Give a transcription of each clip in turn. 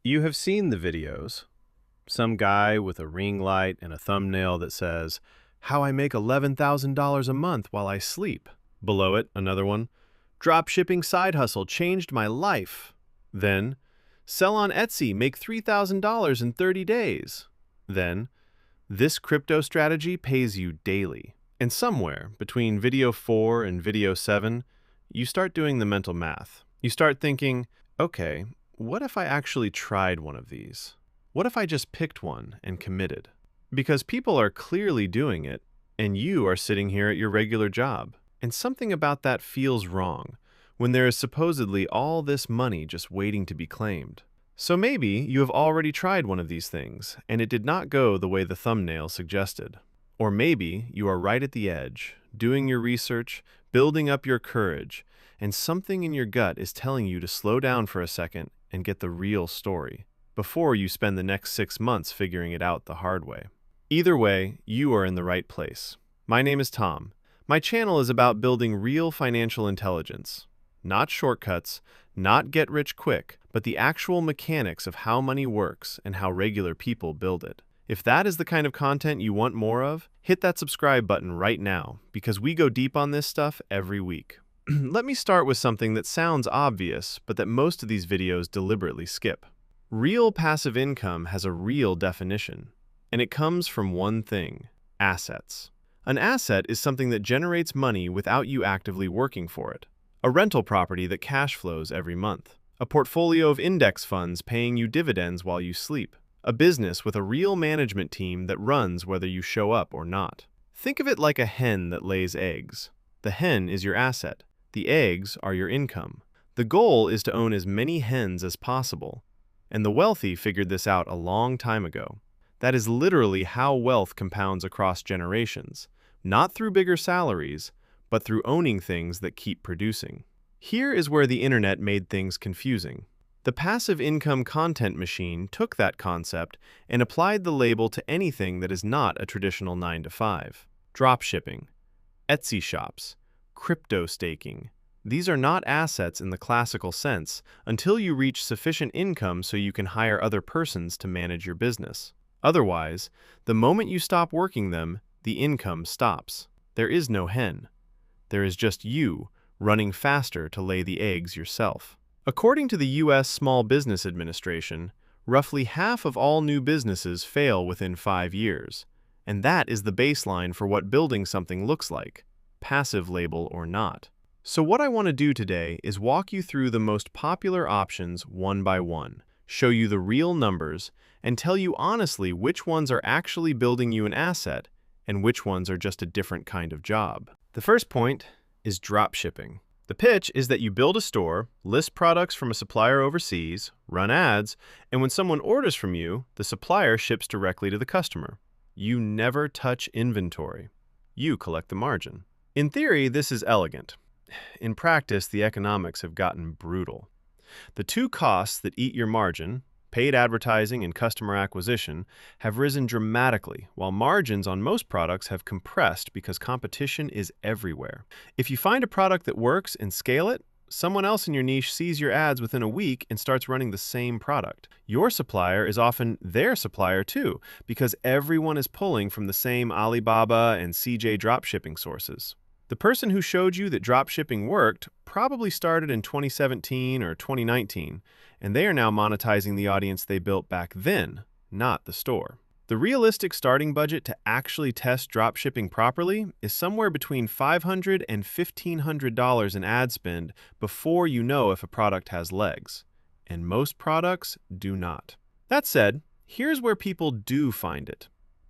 You have seen the videos. Some guy with a ring light and a thumbnail that says, "How I make $11,000 a month while I sleep." Below it, another one, "Dropshipping side hustle changed my life." Then, "Sell on Etsy, make $3,000 in 30 days." Then, "This crypto strategy pays you daily." And somewhere between video 4 and video 7, you start doing the mental math. You start thinking, okay, what if I actually tried one of these? What if I just picked one and committed? Because people are clearly doing it, and you are sitting here at your regular job. And something about that feels wrong, when there is supposedly all this money just waiting to be claimed. So maybe you have already tried one of these things, and it did not go the way the thumbnail suggested. Or maybe you are right at the edge, doing your research, building up your courage, and something in your gut is telling you to slow down for a second and get the real story, before you spend the next 6 months figuring it out the hard way. Either way, you are in the right place. My name is Tom. My channel is about building real financial intelligence. Not shortcuts, not get rich quick, but the actual mechanics of how money works and how regular people build it. If that is the kind of content you want more of, hit that subscribe button right now, because we go deep on this stuff every week. Let me start with something that sounds obvious, but that most of these videos deliberately skip. Real passive income has a real definition, and it comes from one thing: assets. An asset is something that generates money without you actively working for it. A rental property that cash flows every month. A portfolio of index funds paying you dividends while you sleep. A business with a real management team that runs whether you show up or not. Think of it like a hen that lays eggs. The hen is your asset. The eggs are your income. The goal is to own as many hens as possible, and the wealthy figured this out a long time ago. That is literally how wealth compounds across generations, not through bigger salaries, but through owning things that keep producing. Here is where the internet made things confusing. The passive income content machine took that concept and applied the label to anything that is not a traditional 9-to-5. Dropshipping, Etsy shops, crypto staking. These are not assets in the classical sense until you reach sufficient income so you can hire other persons to manage your business. Otherwise, the moment you stop working them, the income stops. There is no hen. There is just you running faster to lay the eggs yourself. According to the U.S. Small Business Administration, roughly half of all new businesses fail within 5 years, and that is the baseline for what building something looks like, passive label or not. So what I want to do today is walk you through the most popular options one by one, show you the real numbers, and tell you honestly which ones are actually building you an asset and which ones are just a different kind of job. The first point is dropshipping. The pitch is that you build a store, list products from a supplier overseas, run ads, and when someone orders from you, the supplier ships directly to the customer. You never touch inventory. You collect the margin. In theory, this is elegant. In practice, the economics have gotten brutal. The two costs that eat your margin, paid advertising and customer acquisition, have risen dramatically, while margins on most products have compressed because competition is everywhere. If you find a product that works and scale it, someone else in your niche sees your ads within a week and starts running the same product. Your supplier is often their supplier too, because everyone is pulling from the same Alibaba and CJ dropshipping sources. The person who showed you that dropshipping worked probably started in 2017 or 2019, and they are now monetizing the audience they built back then, not the store. The realistic starting budget to actually test dropshipping properly is somewhere between $500 and $1,500 in ad spend before you know if a product has legs, and most products do not. That said, here's where people do find it.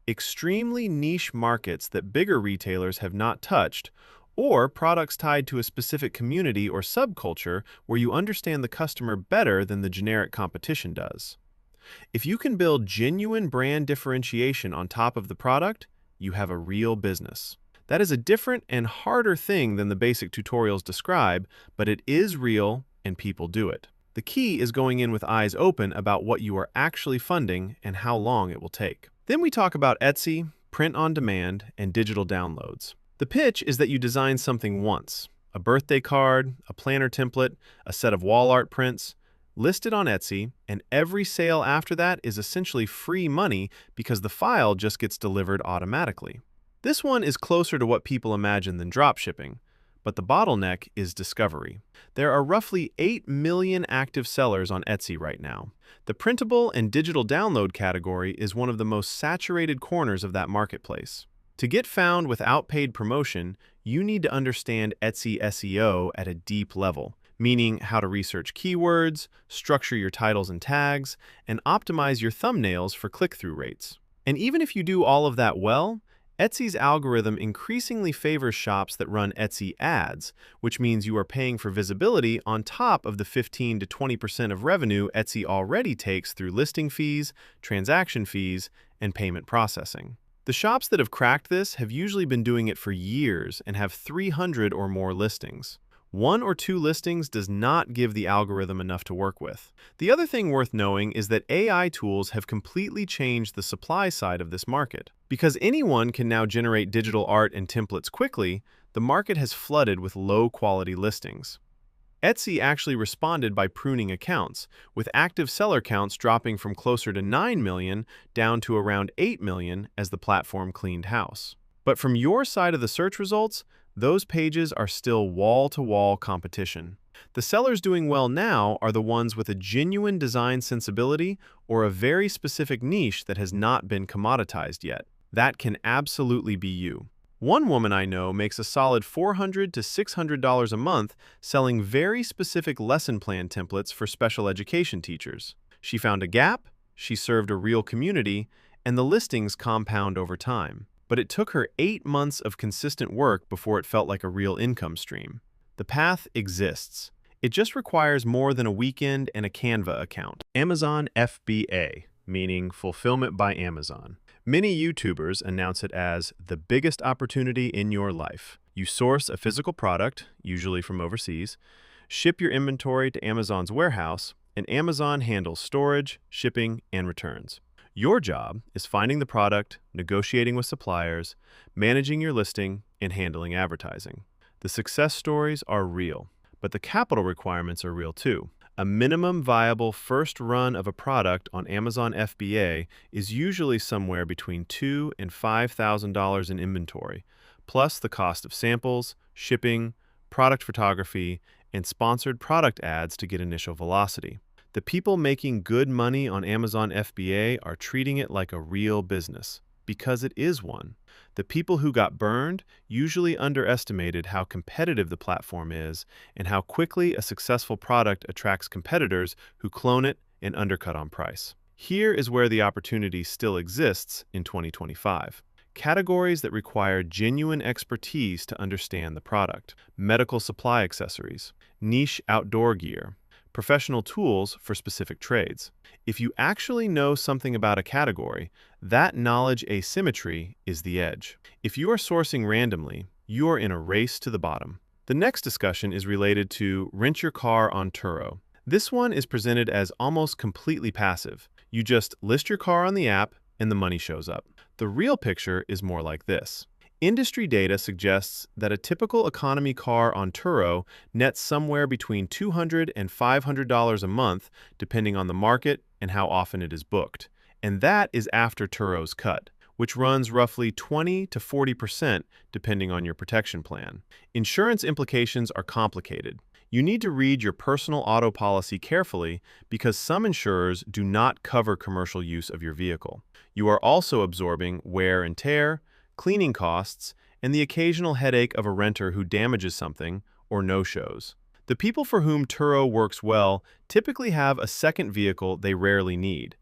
Extremely niche markets that bigger retailers have not touched, or products tied to a specific community or subculture where you understand the customer better than the generic competition does. If you can build genuine brand differentiation on top of the product, you have a real business. That is a different and harder thing than the basic tutorials describe, but it is real and people do it. The key is going in with eyes open about what you are actually funding and how long it will take. Then we talk about Etsy, print on demand, and digital downloads. The pitch is that you design something once, a birthday card, a planner template, a set of wall art prints, list it on Etsy, and every sale after that is essentially free money because the file just gets delivered automatically. This one is closer to what people imagine than dropshipping, but the bottleneck is discovery. There are roughly 8 million active sellers on Etsy right now. The printable and digital download category is one of the most saturated corners of that marketplace. To get found without paid promotion, you need to understand Etsy SEO at a deep level, meaning how to research keywords, structure your titles and tags, and optimize your thumbnails for click-through rates. And even if you do all of that well, Etsy's algorithm increasingly favors shops that run Etsy ads, which means you are paying for visibility on top of the 15 to 20% of revenue Etsy already takes through listing fees, transaction fees, and payment processing. The shops that have cracked this have usually been doing it for years and have 300 or more listings. 1 or 2 listings does not give the algorithm enough to work with. The other thing worth knowing is that AI tools have completely changed the supply side of this market. Because anyone can now generate digital art and templates quickly, the market has flooded with low-quality listings. Etsy actually responded by pruning accounts, with active seller counts dropping from closer to 9 million down to around 8 million as the platform cleaned house. But from your side of the search results, those pages are still wall-to-wall competition. The sellers doing well now are the ones with a genuine design sensibility or a very specific niche that has not been commoditized yet. That can absolutely be you. One woman I know makes a solid $400 to $600 a month selling very specific lesson plan templates for special education teachers. She found a gap, she served a real community, and the listings compound over time. But it took her 8 months of consistent work before it felt like a real income stream. The path exists. It just requires more than a weekend and a Canva account. Amazon FBA, meaning Fulfillment by Amazon. Many YouTubers announce it as the biggest opportunity in your life. You source a physical product, usually from overseas, ship your inventory to Amazon's warehouse, and Amazon handles storage, shipping, and returns. Your job is finding the product, negotiating with suppliers, managing your listing, and handling advertising. The success stories are real, but the capital requirements are real too. A minimum viable first run of a product on Amazon FBA is usually somewhere between $2,000 and $5,000 in inventory, plus the cost of samples, shipping, product photography, and sponsored product ads to get initial velocity. The people making good money on Amazon FBA are treating it like a real business, because it is one. The people who got burned usually underestimated how competitive the platform is and how quickly a successful product attracts competitors who clone it and undercut on price. Here is where the opportunity still exists in 2025. Categories that require genuine expertise to understand the product. Medical supply accessories, niche outdoor gear, professional tools for specific trades. If you actually know something about a category, that knowledge asymmetry is the edge. If you are sourcing randomly, you are in a race to the bottom. The next discussion is related to rent your car on Turo. This one is presented as almost completely passive. You just list your car on the app and the money shows up. The real picture is more like this. Industry data suggests that a typical economy car on Turo nets somewhere between $200 and $500 a month, depending on the market and how often it is booked. And that is after Turo's cut, which runs roughly 20 to 40% depending on your protection plan. Insurance implications are complicated. You need to read your personal auto policy carefully because some insurers do not cover commercial use of your vehicle. You are also absorbing wear and tear, cleaning costs, and the occasional headache of a renter who damages something or no-shows. The people for whom Turo works well typically have a second vehicle they rarely need,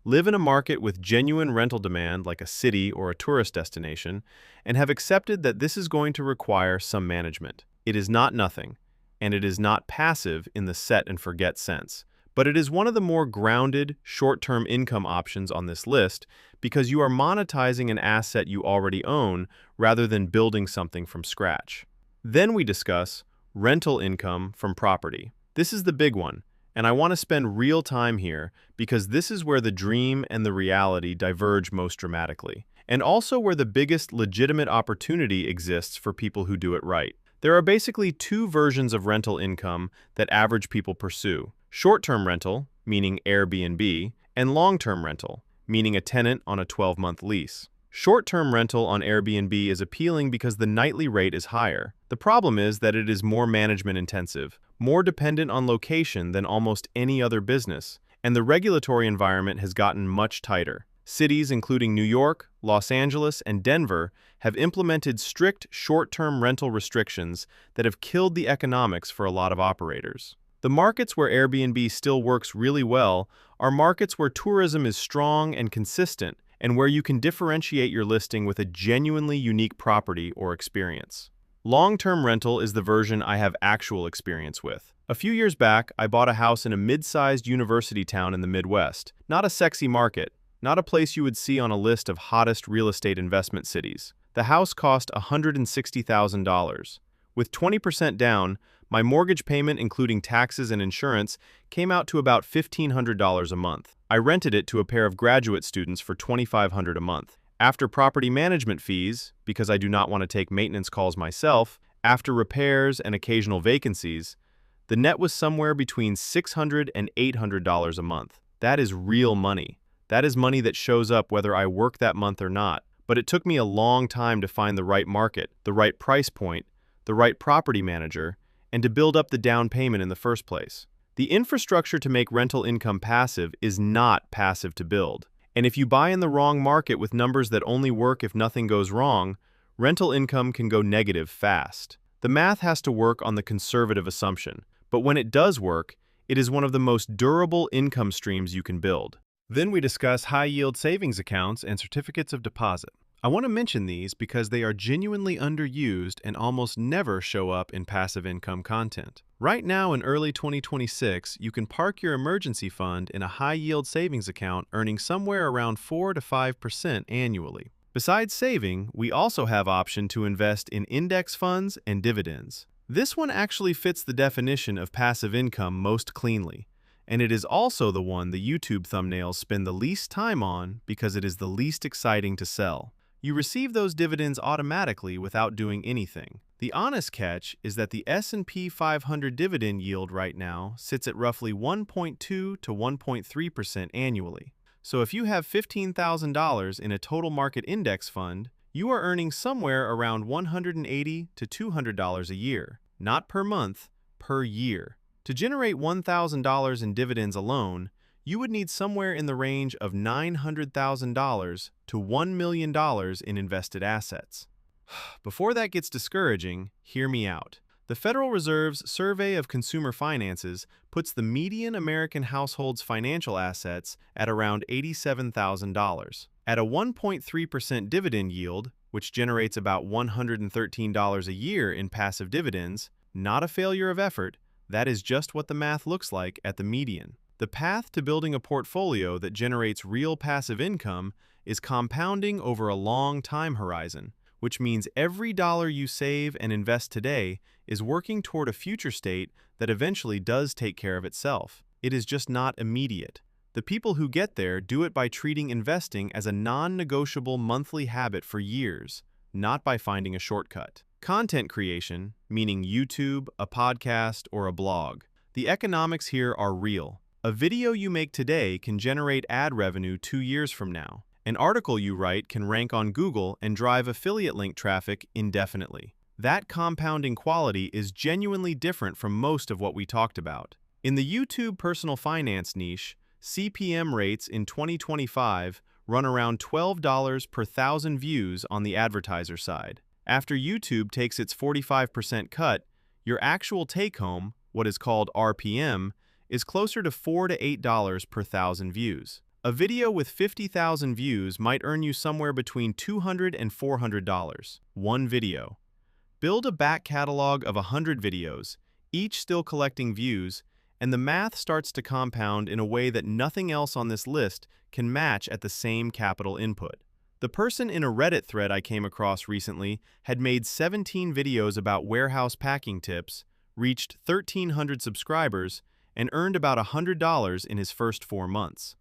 live in a market with genuine rental demand like a city or a tourist destination, and have accepted that this is going to require some management. It is not nothing, and it is not passive in the set and forget sense. But it is one of the more grounded, short-term income options on this list because you are monetizing an asset you already own rather than building something from scratch. Then we discuss rental income from property. This is the big one, and I want to spend real time here because this is where the dream and the reality diverge most dramatically, and also where the biggest legitimate opportunity exists for people who do it right. There are basically 2 versions of rental income that average people pursue: short-term rental, meaning Airbnb, and long-term rental, meaning a tenant on a 12-month lease. Short-term rental on Airbnb is appealing because the nightly rate is higher. The problem is that it is more management-intensive, more dependent on location than almost any other business, and the regulatory environment has gotten much tighter. Cities including New York, Los Angeles, and Denver have implemented strict short-term rental restrictions that have killed the economics for a lot of operators. The markets where Airbnb still works really well are markets where tourism is strong and consistent, and where you can differentiate your listing with a genuinely unique property or experience. Long-term rental is the version I have actual experience with. A few years back, I bought a house in a mid-sized university town in the Midwest. Not a sexy market, not a place you would see on a list of hottest real estate investment cities. The house cost $160,000. With 20% down, my mortgage payment, including taxes and insurance, came out to about $1,500 a month. I rented it to a pair of graduate students for $2,500 a month. After property management fees, because I do not want to take maintenance calls myself, after repairs and occasional vacancies, the net was somewhere between $600 and $800 a month. That is real money. That is money that shows up whether I work that month or not. But it took me a long time to find the right market, the right price point, the right property manager, and to build up the down payment in the first place. The infrastructure to make rental income passive is not passive to build. And if you buy in the wrong market with numbers that only work if nothing goes wrong, rental income can go negative fast. The math has to work on the conservative assumption, but when it does work, it is one of the most durable income streams you can build. Then we discuss high-yield savings accounts and certificates of deposit. I want to mention these because they are genuinely underused and almost never show up in passive income content. Right now in early 2026, you can park your emergency fund in a high-yield savings account earning somewhere around 4 to 5% annually. Besides saving, we also have option to invest in index funds and dividends. This one actually fits the definition of passive income most cleanly, and it is also the one the YouTube thumbnails spend the least time on because it is the least exciting to sell. You receive those dividends automatically without doing anything. The honest catch is that the S&P 500 dividend yield right now sits at roughly 1.2 to 1.3% annually. So if you have $15,000 in a total market index fund, you are earning somewhere around $180 to $200 a year, not per month, per year. To generate $1,000 in dividends alone, you would need somewhere in the range of $900,000 to $1 million in invested assets. Before that gets discouraging, hear me out. The Federal Reserve's Survey of Consumer Finances puts the median American household's financial assets at around $87,000. At a 1.3% dividend yield, which generates about $113 a year in passive dividends, not a failure of effort, that is just what the math looks like at the median. The path to building a portfolio that generates real passive income is compounding over a long time horizon, which means every dollar you save and invest today is working toward a future state that eventually does take care of itself. It is just not immediate. The people who get there do it by treating investing as a non-negotiable monthly habit for years, not by finding a shortcut. Content creation, meaning YouTube, a podcast, or a blog. The economics here are real. A video you make today can generate ad revenue 2 years from now. An article you write can rank on Google and drive affiliate link traffic indefinitely. That compounding quality is genuinely different from most of what we talked about. In the YouTube personal finance niche, CPM rates in 2025 run around $12 per 1,000 views on the advertiser side. After YouTube takes its 45% cut, your actual take-home, what is called RPM, is closer to $4 to $8 per 1,000 views. A video with 50,000 views might earn you somewhere between $200 and $400. One video. Build a back catalog of 100 videos, each still collecting views, and the math starts to compound in a way that nothing else on this list can match at the same capital input. The person in a Reddit thread I came across recently had made 17 videos about warehouse packing tips, reached 1,300 subscribers, and earned about $100 in his first 4 months.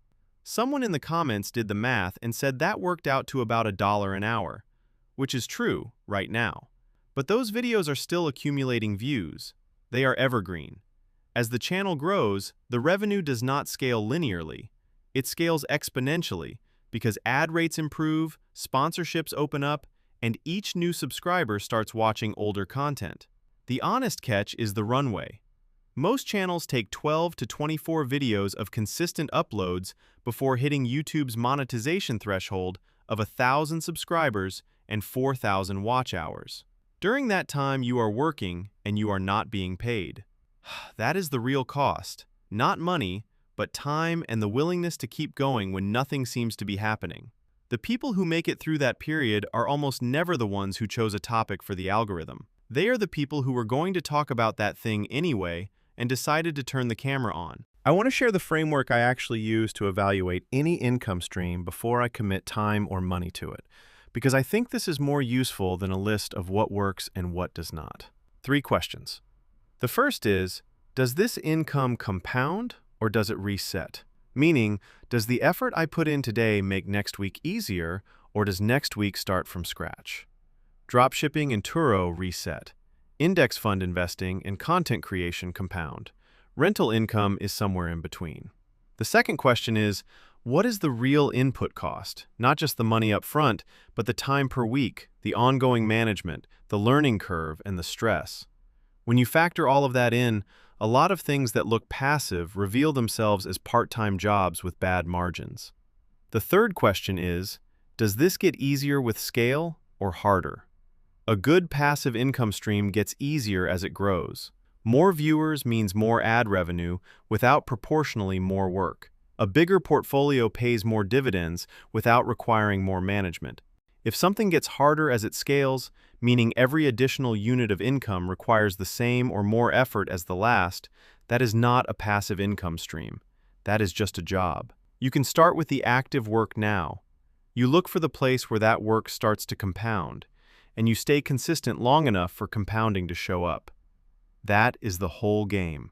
Someone in the comments did the math and said that worked out to about $1 an hour, which is true right now. But those videos are still accumulating views. They are evergreen. As the channel grows, the revenue does not scale linearly. It scales exponentially because ad rates improve, sponsorships open up, and each new subscriber starts watching older content. The honest catch is the runway. Most channels take 12 to 24 videos of consistent uploads before hitting YouTube's monetization threshold of 1,000 subscribers and 4,000 watch hours. During that time, you are working and you are not being paid. That is the real cost. Not money, but time and the willingness to keep going when nothing seems to be happening. The people who make it through that period are almost never the ones who chose a topic for the algorithm. They are the people who were going to talk about that thing anyway and decided to turn the camera on. I want to share the framework I actually use to evaluate any income stream before I commit time or money to it, because I think this is more useful than a list of what works and what does not. 3 questions. The first is, does this income compound or does it reset? Meaning, does the effort I put in today make next week easier or does next week start from scratch? Dropshipping and Turo reset. Index fund investing and content creation compound. Rental income is somewhere in between. The second question is, what is the real input cost? Not just the money up front, but the time per week, the ongoing management, the learning curve, and the stress. When you factor all of that in, a lot of things that look passive reveal themselves as part-time jobs with bad margins. The third question is, does this get easier with scale or harder? A good passive income stream gets easier as it grows. More viewers means more ad revenue without proportionally more work. A bigger portfolio pays more dividends without requiring more management. If something gets harder as it scales, meaning every additional unit of income requires the same or more effort as the last, that is not a passive income stream. That is just a job. You can start with the active work now. You look for the place where that work starts to compound, and you stay consistent long enough for compounding to show up. That is the whole game.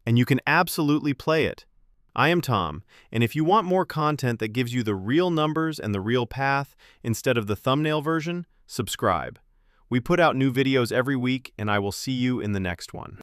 And you can absolutely play it. I am Tom, and if you want more content that gives you the real numbers and the real path instead of the thumbnail version, subscribe. We put out new videos every week, and I will see you in the next one.